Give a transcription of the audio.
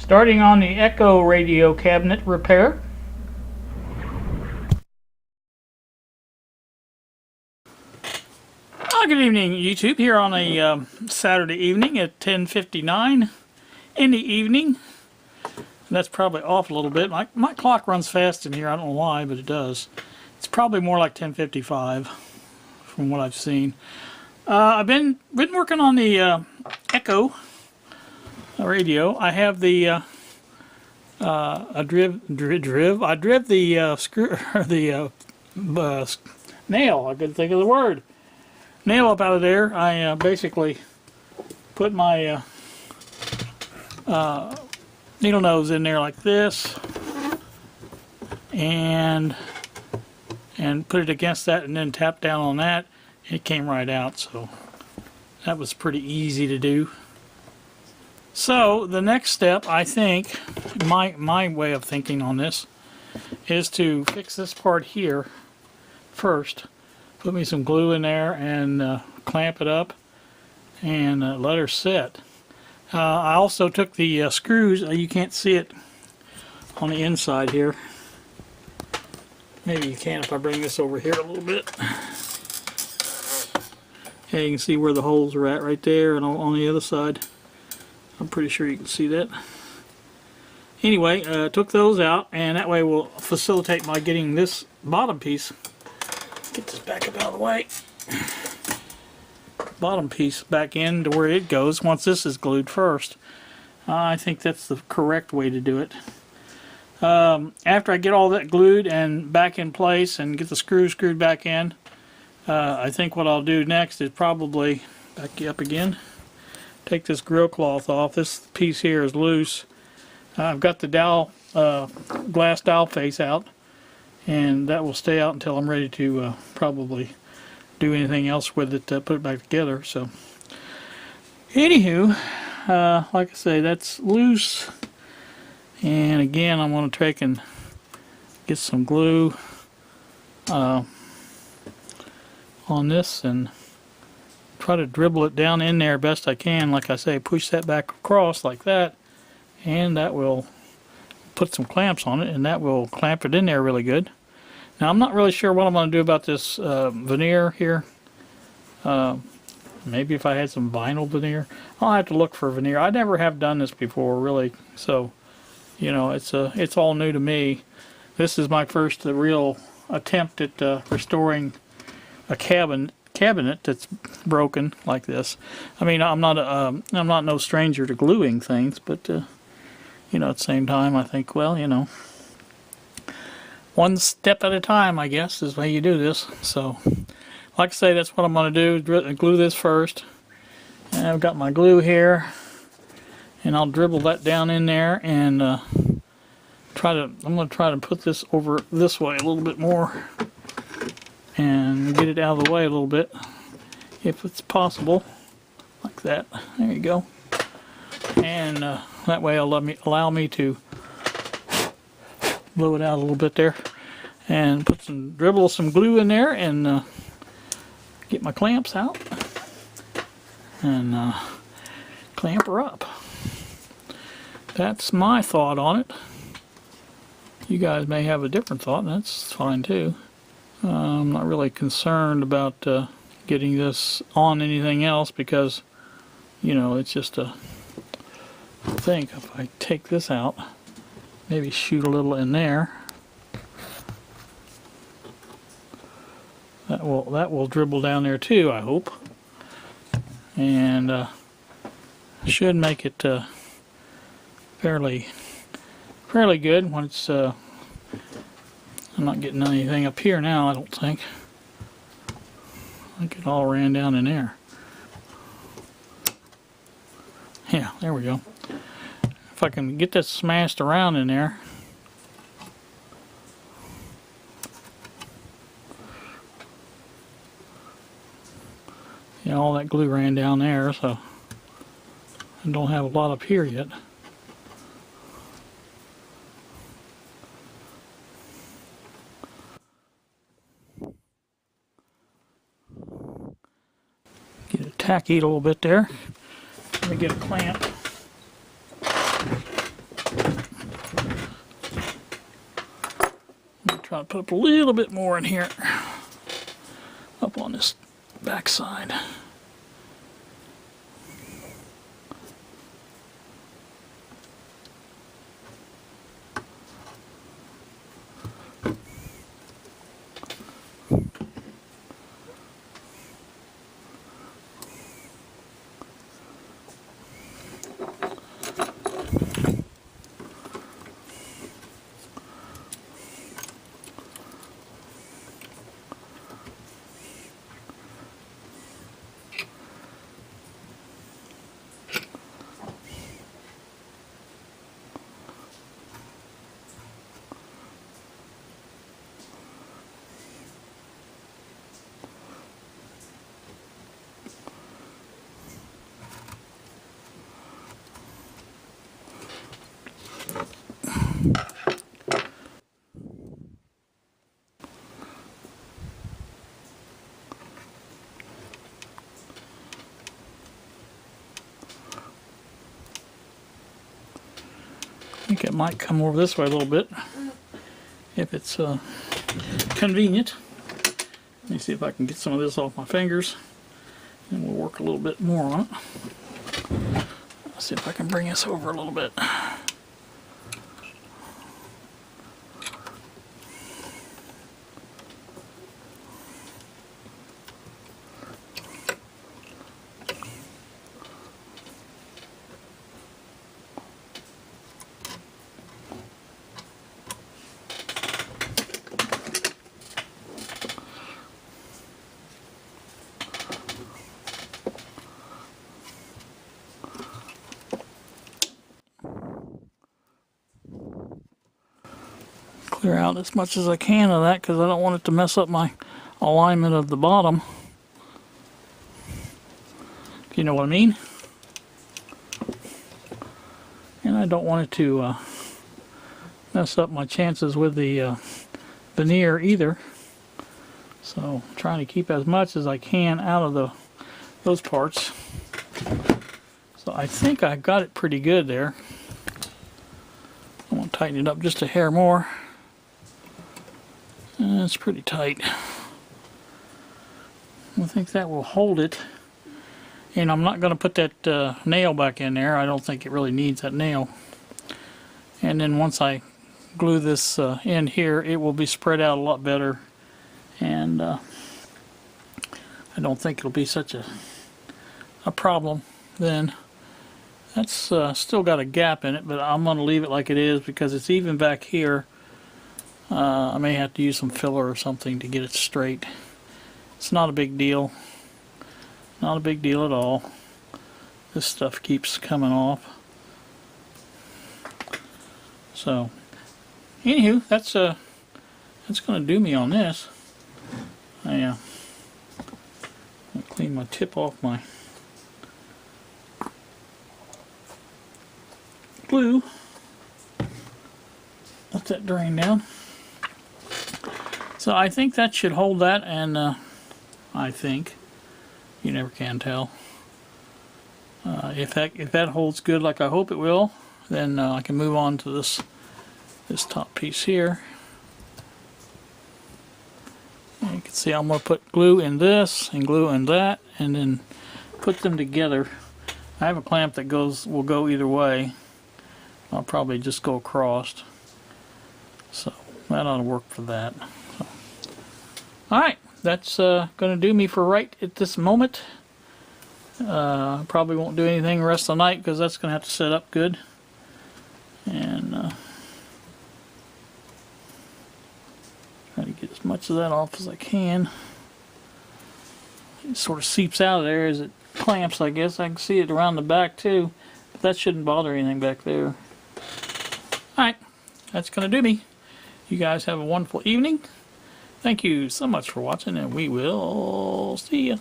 Starting on the Ekco radio cabinet repair. Good evening, YouTube, here on a Saturday evening at 10:59 in the evening. That's probably off a little bit. My clock runs fast in here. I don't know why, but it does. It's probably more like 10:55 from what I've seen. I've been working on the Ekco radio. I have the I driv the screw the nail. I couldn't think of the word. Nail up out of there. I basically put my needle nose in there like this, and put it against that, and then tap down on that. It came right out, so that was pretty easy to do. So the next step, I think, my way of thinking on this is to fix this part here first. Put me some glue in there and clamp it up and let her sit. I also took the screws. You can't see it on the inside here. Maybe you can if I bring this over here a little bit. Yeah, you can see where the holes are at right there, and on the other side. I'm pretty sure you can see that. Anyway, took those out, and that way will facilitate my getting this bottom piece. Get this back up out of the way. Bottom piece back in to where it goes once this is glued first. I think that's the correct way to do it. After I get all that glued and back in place and get the screws screwed back in, I think what I'll do next is probably back you up again. Take this grill cloth off. This piece here is loose. I've got the dowel, glass dowel face out, and that will stay out until I'm ready to probably do anything else with it to put it back together. So anywho, like I say, that's loose, and again I'm going to try and get some glue on this and try to dribble it down in there best I can. Like I say, push that back across like that, and that will put some clamps on it, and that will clamp it in there really good. Now I'm not really sure what I'm going to do about this veneer here. Maybe if I had some vinyl veneer. I'll have to look for veneer. I never have done this before, really, so you know, it's all new to me. This is my first real attempt at restoring a cabinet that's broken like this. I mean, I'm not no stranger to gluing things, but you know, at the same time, I think, well, you know, one step at a time, I guess, is the way you do this. So, like I say, that's what I'm going to do. Glue this first. And I've got my glue here, and I'll dribble that down in there, and I'm going to try to put this over this way a little bit more, and get it out of the way a little bit, if it's possible, like that. There you go. And that way it'll allow me to blow it out a little bit there, and dribble some glue in there, and get my clamps out, and clamp her up. That's my thought on it. You guys may have a different thought, and that's fine too. I'm not really concerned about getting this on anything else, because, you know, it's just I think if I take this out, maybe shoot a little in there, that will dribble down there too, I hope, and should make it fairly good when it's I'm not getting anything up here now, I don't think. I think it all ran down in there. Yeah, there we go. If I can get this smashed around in there. Yeah, all that glue ran down there, so I don't have a lot up here yet. Get it tacky a little bit there. Let me get a clamp. Try to put up a little bit more in here, up on this back side. I think it might come over this way a little bit if it's convenient. Let me see if I can get some of this off my fingers, and we'll work a little bit more on it. Let's see if I can bring this over a little bit. Clear out as much as I can of that because I don't want it to mess up my alignment of the bottom. You know what I mean? And I don't want it to mess up my chances with the veneer either. So I'm trying to keep as much as I can out of those parts. So I think I got it pretty good there. I'm going to tighten it up just a hair more. It's pretty tight. I think that will hold it. And I'm not going to put that nail back in there. I don't think it really needs that nail. And then once I glue this in here, it will be spread out a lot better. And I don't think it'll be such a problem then. That's still got a gap in it, but I'm going to leave it like it is because it's even back here. I may have to use some filler or something to get it straight. It's not a big deal. Not a big deal at all. This stuff keeps coming off. So, anywho, that's going to do me on this. I'll clean my tip off my glue. Let that drain down. So I think that should hold that, and I think you never can tell. If that holds good like I hope it will, then I can move on to this top piece here. And you can see I'm going to put glue in this and glue in that, and then put them together. I have a clamp that will go either way. I'll probably just go across. So that ought to work for that. So. Alright, that's going to do me for right at this moment. Probably won't do anything the rest of the night because that's going to have to set up good. And try to get as much of that off as I can. It sort of seeps out of there as it clamps, I guess. I can see it around the back too. But that shouldn't bother anything back there. Alright, that's going to do me. You guys have a wonderful evening. Thank you so much for watching, and we will see you.